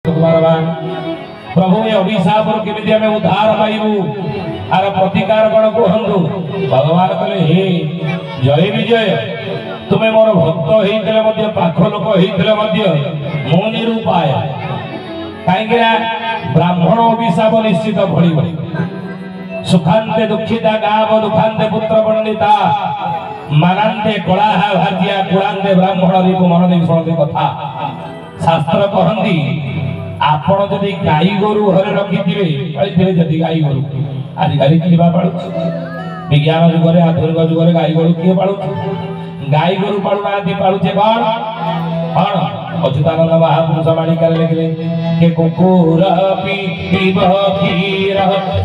प्रभु ये अभिशाप केमिति आमे उद्धार पाइबु आर प्रतिकार कौन कहंतु भगवान कहले हे जय विजय तुम्हें मोर भक्त होइतले मध्य पाख लोक होइतले मध्य मो निरूपाय काहेकि ब्राह्मण अभिशाप निश्चित भड़िब सुखांते दुखिता गाव दुखांते पुत्र पंडिता मानांते कलाहा भाजिया कुलांते ब्राह्मण रिपु मन देवी शुणते कथा शास्त्र कहंती आपण जदि गाई गोरु घरे रखिथिबे पाइथिबे जदि गाई गोरु आजिकाली किबा पाळु विज्ञान जुगरे आधुनिक जुगरे गाई गोरु किए पाळु गाई गोरु पाळु नाथि पाळुचे कोन कोन अच्युतानंद महापुरुष माणिका लिखले के कुकुर पीब खीर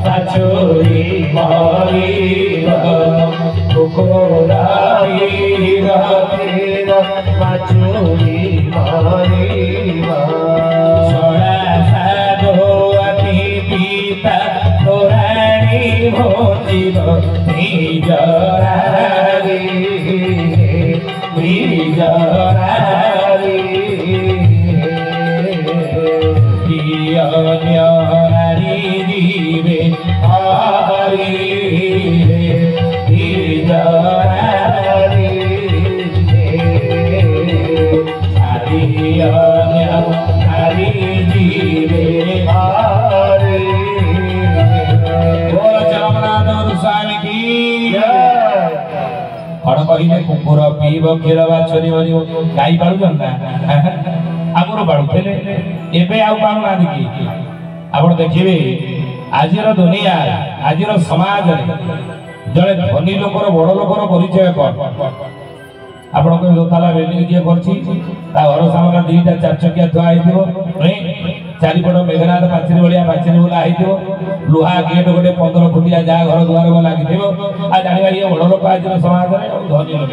साचोरी मरी कुकुर पीर खीर साचोरी मरी कुकुर पीब क्षीर बाछरी मरी गाई पालुन ना आगुर पालुले एबे आउ पालु ना कि आपण देखिबे आजिर दुनिया आजिर समाज जड़े धनी लोकर बड़ लोकर परिचय कौन आपण को दोताला बिल्डिंग जे करछि ता घर सामने दुईटा चार चकिया थुआ आइथिबो चारिपट मेघनाथ पाचेरी भलिया पाचेरी बोला आइथिबो लुहा गेट गोटे 15 फुटिया जा घर दुआर को लागिथिबो आ जानिबा ये बड़ लोक आज समाज रे धनी लोक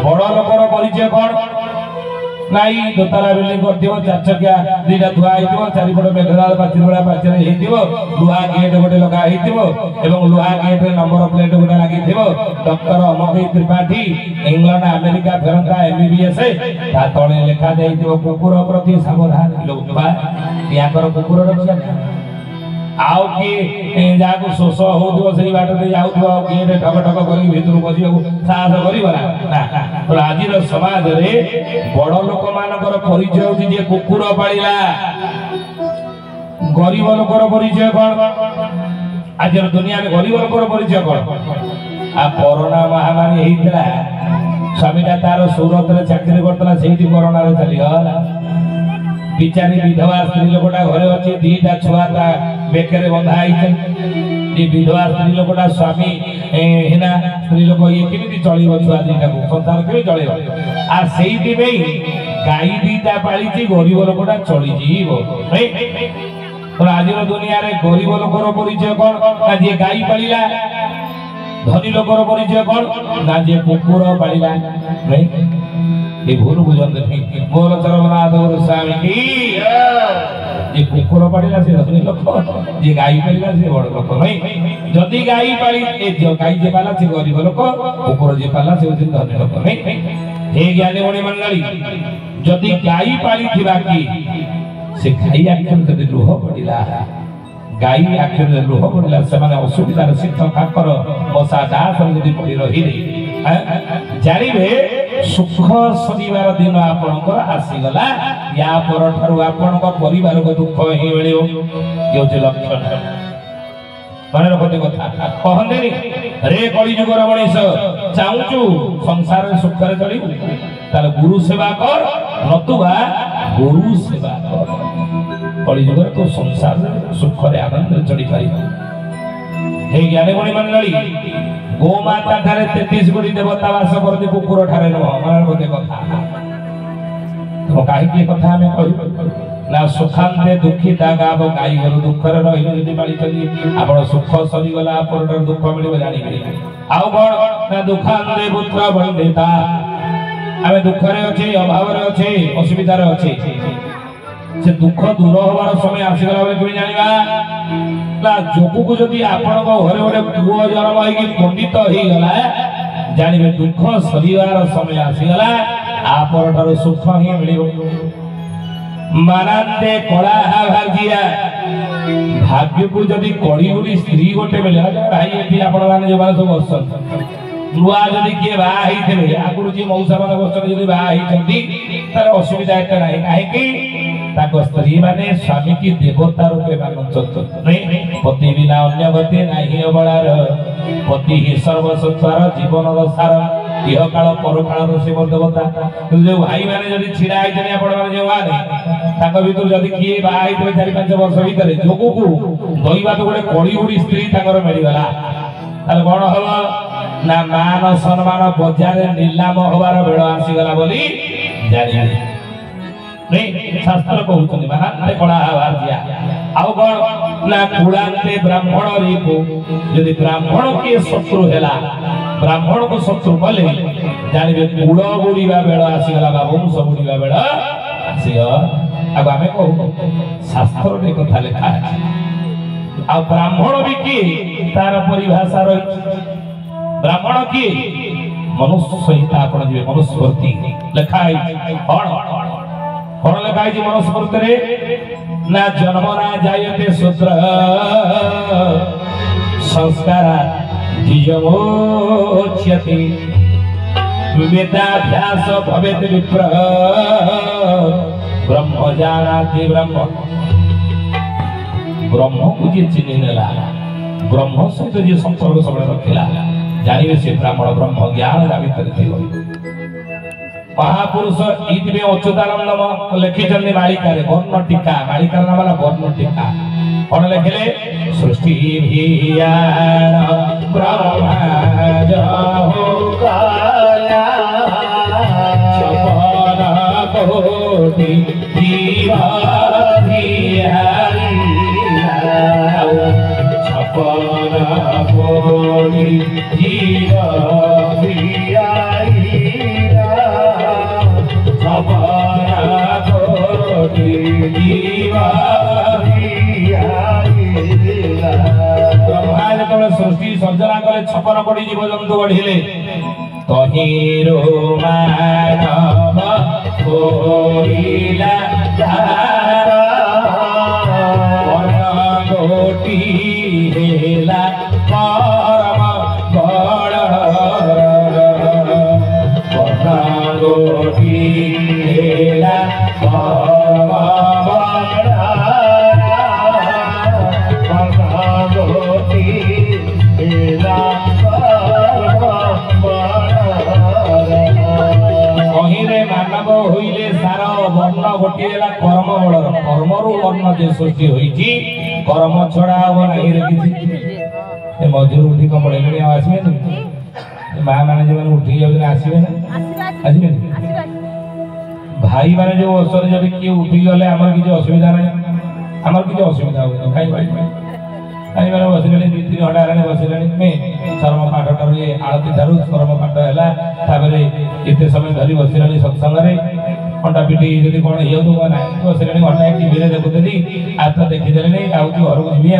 बड़ लोकर परिचय कोन नाई दोताला बिल्डिंग करथिबो चार चकिया दुईटा थुआ आइथिबो चारिपट मेघनाथ पाचेरी भलिया पाचेरी हेथिबो लुहा गेट गोटे लगा हेथिबो एवं लुहा गेट रे नंबर प्लेट गोटे लागिथिबो doctor Amoghi Tripathi England America फेरंता एमबीबीएस ता तळे लेखा देइथिबो कुकुर प्रति सावधान लोकबा याकर कुकुर रक्षा आउ कि जाको शोष होउथबो सही बाट दे जाउथबो गेट ठक ठक करी भितर बसियो साहस करिबो ना तो आजिर समाज रे बड़ लोक मानकर परिचय होती जे कुकुर पालिला गरीब लोकर परिचय कोन आजिर दुनिया में गरीब लोकर परिचय कोन आ कोरोना महामारी हेइतला स्वामीटा तार सूरत रे चाकरी करतला सेठी कोरोना रे चली गला बिचारी विधवा स्त्री लोकटा घरे अछि दीटा छुआ ता बेकरे बंधा आइछन ई विधवा स्त्री लोकटा स्वामी हेना स्त्री लोक ये केमिति चलिबो छुआ दीटा को संसार के चलिबो आ सेठी बेई गाई दीटा पालिछि गरीब लोकटा चली जीवो तो आजिर दुनिया रे गरीब लोकर परिचय कोन ना जे गाई पालिला धनी लोकर परिचय कोन ना जे कुकुर पालिला नहीं ये भूल बुझन देखि बोल चरमनाथ स्वामी की ये कुकुर पालिला से धनी लोक जे गाई पालिला से बड़ लोक नहीं जदी गाई पाली ए जो गाई जे पाला से गरीब लोक कुकुर जे पाला से धनी लोक नहीं हे ज्ञानी मणि मंडली जदी गाई पाली थिबा की से गाई आखिर जदी लुह पड़िला गाई आखिर लुह पड़िला से माने असुविधा सिद्ध काकर बसा दास जदी पड़ी रही जानिबे सुख सदीवार दिन आपनकर आसी गला या पर ठारू आपनकर परिवार को दुख ही मिलियो यो जे लक्षण माने रखते कथा कहंदेनी रे कली जुगर मनीष चाहूचु संसार रे सुख रे चली तार गुरु सेवा कर नतुबा गुरु सेवा कर कली जुगर तो संसार रे सुख रे आनंद रे चली पाई हे ज्ञानी मणि मंडली गो माता ठारे 33 कोटी देवता वास करते कुकुर ठारे न माने रखते कथा तो काहे की कथा हमें कहि ना सुखांते दुखिता गाव गाई गरु दुख रे रहिलो जदी पाली चली आपण सुख सरी गला परडर दुख मिलिबो जानि गेली आउ कोन ना दुखांते पुत्र बंदिता आमे दुख रे अछि अभाव रे अछि असुविधा रे अछि से दुख दूर होबार समय आसी गला बे कि जानिबा ना जोगु को जदी आपण को घरे ओडे पुओ जन्म होई कि पंडित होई गला जानिबे दुख सरीवार समय आसी गला आ परठारो सुख ही मिलिबो मानाते कला भाजिया भाग्य को जदि कड़ी गुड़ी स्त्री गोटे बेले भाई ये आपण माने जो माने सब बसन नुआ जदि किए बाहा होइथे आगुरु जी मौसा माने बसन जदि बाहा होइछंती तार असुविधा एते नाही काहे कि ताको स्त्री माने स्वामी की देवता रूपे मानछत नहीं पति बिना अन्य गति नाही अबळार पति ही सर्वसत्वर जीवन रसार इह काल पर काल शिव देवता जो भाई माने जदि छिड़ा आइछनी आपण माने जो माने ताको भितर जदि किए बाहा होइथे 4-5 वर्ष भीतर जोगु को दइबा तो गोटे कड़ी गुड़ी स्त्री ताकर मिली गला ताले कोन हबो ना मान सम्मान बजार नीलाम होबार बेड़ आसीगला बोली जानिबे नहीं शास्त्र कहउछनी माने कला भाजिया आउ कोन ना कुलांते ब्राह्मण रीपु यदि ब्राह्मण के शत्रु हैला ब्राह्मण को शत्रु कले जानिबे कुल गुड़ीबा बेड़ आसीगला वंश गुड़ीबा बेड़ आसीयो अब आमे कहू शास्त्र रे कथा लिखा है आ ब्राह्मण भी की तार परिभाषा रही ब्राह्मण की मनुष्य सहित आपण जे मनुस्मृति लिखाई कौन लिखाई जी मनुस्मृति रे ना जन्म ना जायते शूद्र संस्कार द्विजमोच्यते वेदाभ्यास भवेत् विप्र ब्रह्म जानाति ब्रह्म ब्रह्म को जे चिन्ह नेला ब्रह्म सहित जे संपर्क सब रखिला जानिबे से ब्राह्मण ब्रह्म ज्ञान भीतर थियो महापुरुष इतने अच्युतानंद लिखिचंदी मालिका रे वर्ण टीका मालिका नाम वाला वर्ण टीका कौन लिखले सृष्टि भियान ब्रह्मा जहो काया चपन कोटि जीवा भियान छपन कोटि जीवा भियान सृष्टि सर्जना कले छपन कोटी जीव जंतु बढ़िले तहिरो मानव होइला कोटी हेला परम बड़ कोटी हेला परम मानव होइले सारा वर्ण गोटे कर्म बलर कर्मरु वर्ण जे सृष्टि होइछि कर्म छड़ा हो नाही रे किछि ए मजूर उठी कम पड़े आसबे न मां माने जे उठी जाउ आसबे न आसबे भाई माने जो असर जब कि उठी गले हमर किछि असुविधा नै हमर किछि असुविधा हो काई भाई भाई माने बसिले 2-3 घंटा रे बसिले में शर्म पाठ ठारू ये आरती ठारू शर्म पाठ हैला ताबरे इते समय धरी बसिले सत्संग रे घंटा पिटी जदी कोन हियो तो ना बसिले घंटा टीवी रे देखुतली आ तो देखि देले नै आउ घर को जिवे